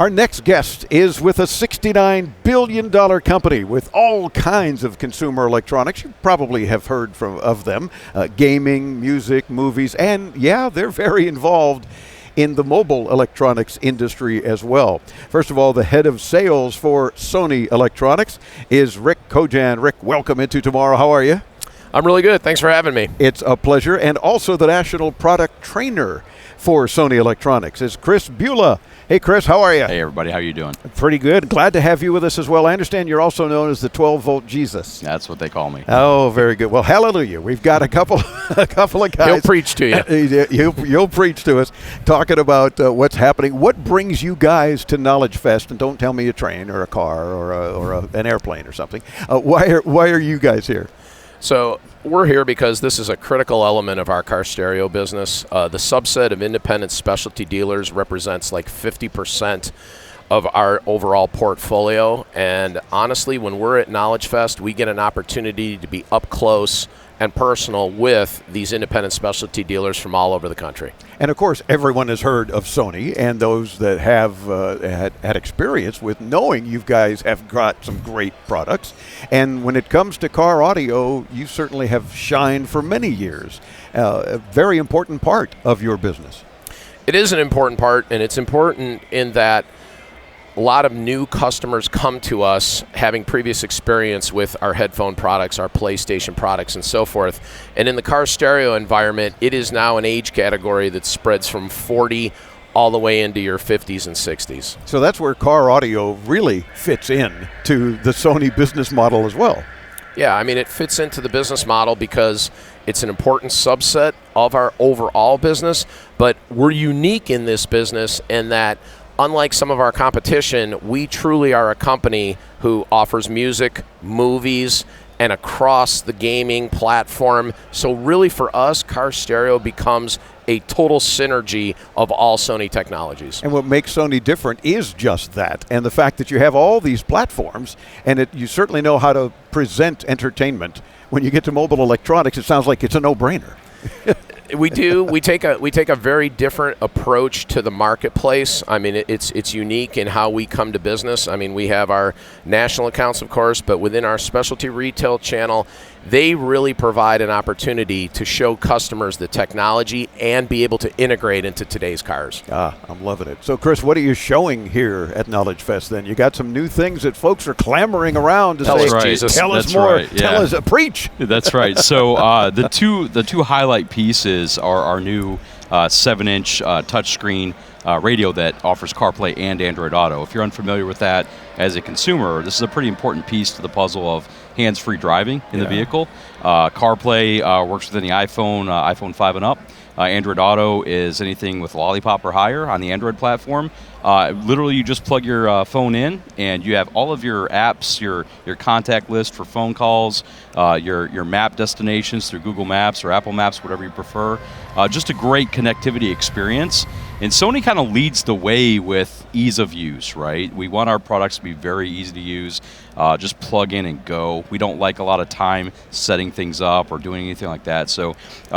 Our next guest is with a $69 billion company with all kinds of consumer electronics. You probably have heard of them, gaming, music, movies, and yeah, they're very involved in the mobile electronics industry as well. First of all, the head of sales for Sony Electronics is Rick Kojan. Rick, welcome into Tomorrow. How are you? I'm really good. Thanks for having me. It's a pleasure. And also the national product trainer for Sony Electronics is Kris Bulla. Hey, Kris, how are you? Hey, everybody. How are you doing? Pretty good. Glad to have you with us as well. I understand you're also known as the 12-volt Jesus. That's what they call me. Oh, very good. Well, hallelujah. We've got a couple of guys. He'll preach to you. You'll preach to us, talking about what's happening. What brings you guys to KnowledgeFest? And don't tell me a train or a car or an airplane or something. Why are you guys here? So we're here because this is a critical element of our car stereo business. The subset of independent specialty dealers represents like 50% of our overall portfolio. And honestly, when we're at KnowledgeFest, we get an opportunity to be up close and personal with these independent specialty dealers from all over the country. And of course, everyone has heard of Sony, and those that have had experience with knowing you guys have got some great products. And when it comes to car audio, you certainly have shined for many years. A very important part of your business. It is an important part, and it's important in that a lot of new customers come to us having previous experience with our headphone products, our PlayStation products, and so forth. And in the car stereo environment, it is now an age category that spreads from 40 all the way into your 50s and 60s. So that's where car audio really fits in to the Sony business model as well. Yeah, I mean, it fits into the business model because it's an important subset of our overall business, but we're unique in this business in that unlike some of our competition, we truly are a company who offers music, movies, and across the gaming platform. So really for us, car stereo becomes a total synergy of all Sony technologies. And what makes Sony different is just that, and the fact that you have all these platforms, and you certainly know how to present entertainment. When you get to mobile electronics, it sounds like it's a no-brainer. We do. We take a very different approach to the marketplace. I mean, it's unique in how we come to business. I mean, we have our national accounts, of course, but within our specialty retail channel, they really provide an opportunity to show customers the technology and be able to integrate into today's cars. I'm loving it. So, Kris, what are you showing here at KnowledgeFest then? You got some new things that folks are clamoring around to say, Jesus. Tell us That's more, right, yeah. Tell us, preach. That's right. So the two highlight pieces are our new 7-inch touchscreen radio that offers CarPlay and Android Auto. If you're unfamiliar with that as a consumer, this is a pretty important piece to the puzzle of hands-free driving in the vehicle. CarPlay works within the iPhone, iPhone 5 and up. Android Auto is anything with Lollipop or higher on the Android platform. Literally, you just plug your phone in, and you have all of your apps, your contact list for phone calls, your map destinations through Google Maps or Apple Maps, whatever you prefer. Just a great connectivity experience. And Sony kind of leads the way with ease of use, right? We want our products to be very easy to use. Just plug in and go. We don't like a lot of time setting things up or doing anything like that. So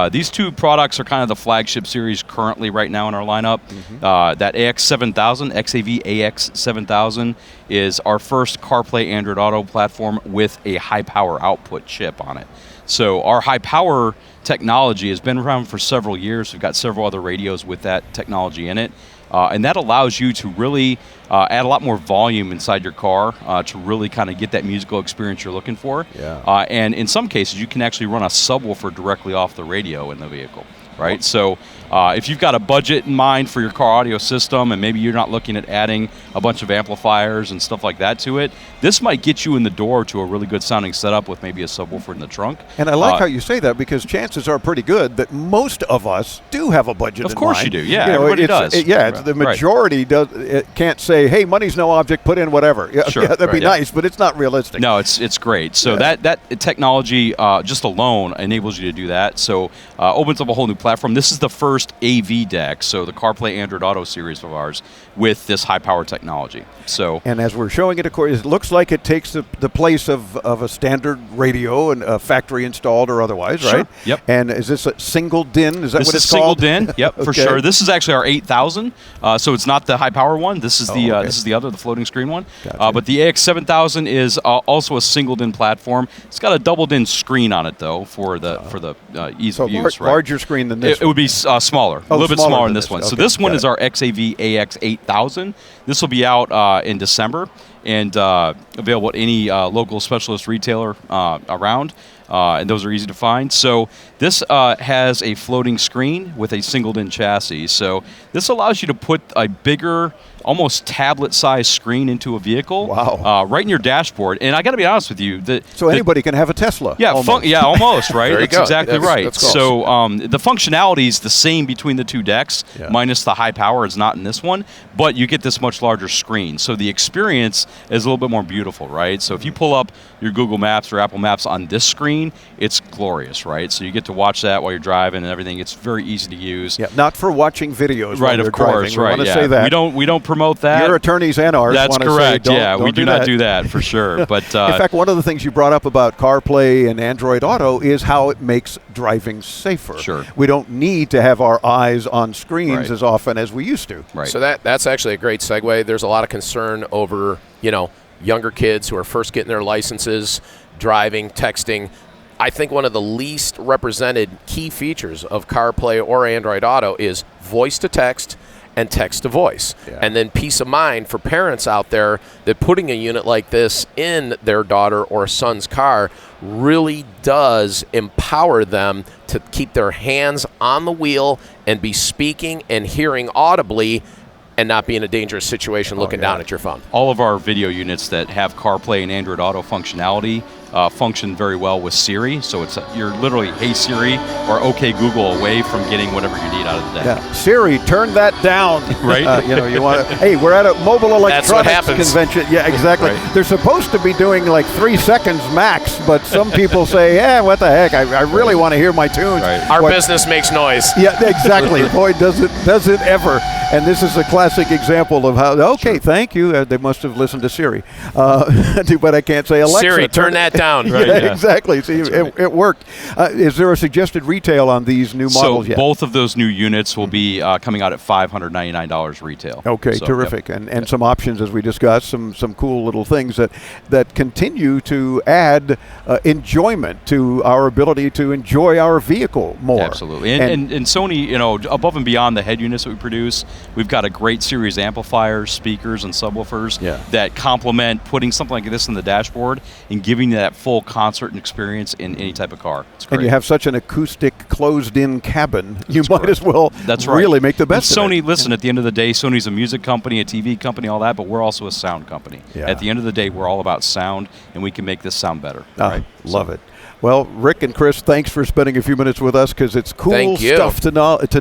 these two products are kind of the flagship series currently right now in our lineup. Mm-hmm. That AX7000, XAV AX7000, is our first CarPlay Android Auto platform with a high-power output chip on it. So our high-power technology has been around for several years. We've got several other radios with that technology in it. And that allows you to really add a lot more volume inside your car to really kind of get that musical experience you're looking for. Yeah. And in some cases, you can actually run a subwoofer directly off the radio in the vehicle, right? So if you've got a budget in mind for your car audio system and maybe you're not looking at adding a bunch of amplifiers and stuff like that to it, this might get you in the door to a really good sounding setup with maybe a subwoofer in the trunk. And I like how you say that, because chances are pretty good that most of us do have a budget in mind. Of course you do, yeah, everybody does. The majority can't say, hey, money's no object, put in whatever. Sure, yeah, that'd be nice, but it's not realistic. No, it's great. So that technology just alone enables you to do that. So opens up a whole new platform. This is the first AV deck, so the CarPlay Android Auto series of ours with this high-power technology. So, and as we're showing it, of course, it looks like it takes the place of a standard radio and factory installed or otherwise, sure. right? Yep. And is this a single DIN? Is that this what it's is single called? DIN. Yep, for Okay. sure. This is actually our 8000, so it's not the high-power one. This is the okay. this is the other, the floating screen one. Gotcha. But the AX7000 is also a single DIN platform. It's got a double DIN screen on it though for the ease So of use. Right? larger screen than this. It would be smaller, Oh, a little bit smaller smaller than than this this. one. Okay, So this one got is it. our XAV AX8000. This will be out in December and available at any local specialist retailer around. And those are easy to find. So this has a floating screen with a single DIN chassis. So this allows you to put a bigger, almost tablet-sized screen into a vehicle. Wow. Right in your dashboard. And I got to be honest with you. So anybody can have a Tesla. Yeah, almost. almost, right? There you That's go. exactly That's- right. that's close. So the functionality is the same between the two decks, minus the high power is not in this one, but you get this much larger screen. So the experience is a little bit more beautiful, right? So if you pull up your Google Maps or Apple Maps on this screen, it's glorious, right? So you get to watch that while you're driving and everything. It's very easy to use. Yeah, not for watching videos. Right, while of you're course, driving. We right. want to Yeah. say that. We don't promote that. Your attorneys and ours That's want to correct. say, Yeah, don't we do not do that for sure. But in fact, one of the things you brought up about CarPlay and Android Auto is how it makes driving safer. Sure. We don't need to have our eyes on screens Right. as often as we used to. right. So that's actually a great segue. There's a lot of concern over, younger kids who are first getting their licenses, driving, texting. I think one of the least represented key features of CarPlay or Android Auto is voice to text and text to voice. Yeah. And then peace of mind for parents out there that putting a unit like this in their daughter or son's car really does empower them to keep their hands on the wheel and be speaking and hearing audibly and not be in a dangerous situation looking down at your phone. All of our video units that have CarPlay and Android Auto functionality function very well with Siri. So you're literally, hey Siri, or okay Google away from getting whatever you need out of the day. Yeah. Siri, turn that down. Right. You want to, hey, we're at a mobile That's what electronics happens. convention. Yeah, exactly. Right. They're supposed to be doing like 3 seconds max, but some people say, what the heck? I really want to hear my tunes. Right. Our business makes noise. Yeah, exactly. Boy, does it ever. And this is a classic example of how, okay, thank you. They must have listened to Siri. But I can't say Alexa. Siri, turn that down. Right, Yeah, yeah. exactly. See, it worked. Is there a suggested retail on these new models So yet? both of those new units will be coming out at $599 retail. Okay, So, terrific. yep. And some options, as we discussed, some cool little things that continue to add enjoyment to our ability to enjoy our vehicle more. Absolutely. And Sony, above and beyond the head units that we produce, we've got a great series of amplifiers, speakers, and subwoofers that complement putting something like this in the dashboard and giving you that full concert and experience in any type of car. It's great. And you have such an acoustic, closed-in cabin, you might correct. as well That's right. really make the best And of it. Sony, listen, at the end of the day, Sony's a music company, a TV company, all that, but we're also a sound company. Yeah. At the end of the day, we're all about sound, and we can make this sound better. Ah, love it. Well, Rick and Kris, thanks for spending a few minutes with us because it's cool Thank you. stuff to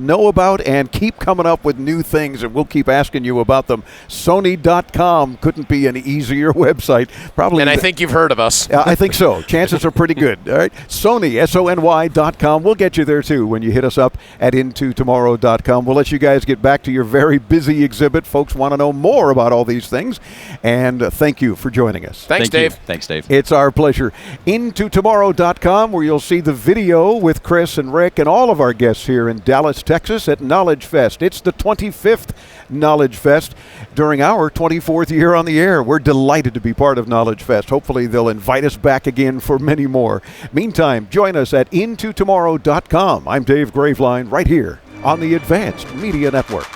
know about, and keep coming up with new things, and we'll keep asking you about them. Sony.com couldn't be an easier website. Probably. And I think you've heard of us. I think so. Chances are pretty good. All right. Sony, SONY.com. We'll get you there, too, when you hit us up at IntoTomorrow.com. We'll let you guys get back to your very busy exhibit. Folks want to know more about all these things. And thank you for joining us. Thanks, Thank you. Dave. Thanks, Dave. It's our pleasure. IntoTomorrow.com, where you'll see the video with Kris and Rick and all of our guests here in Dallas, Texas at KnowledgeFest. It's the 25th KnowledgeFest during our 24th year on the air. We're delighted to be part of KnowledgeFest. Hopefully they'll invite us back again for many more. Meantime, join us at IntoTomorrow.com. I'm Dave Graveline right here on the Advanced Media Network.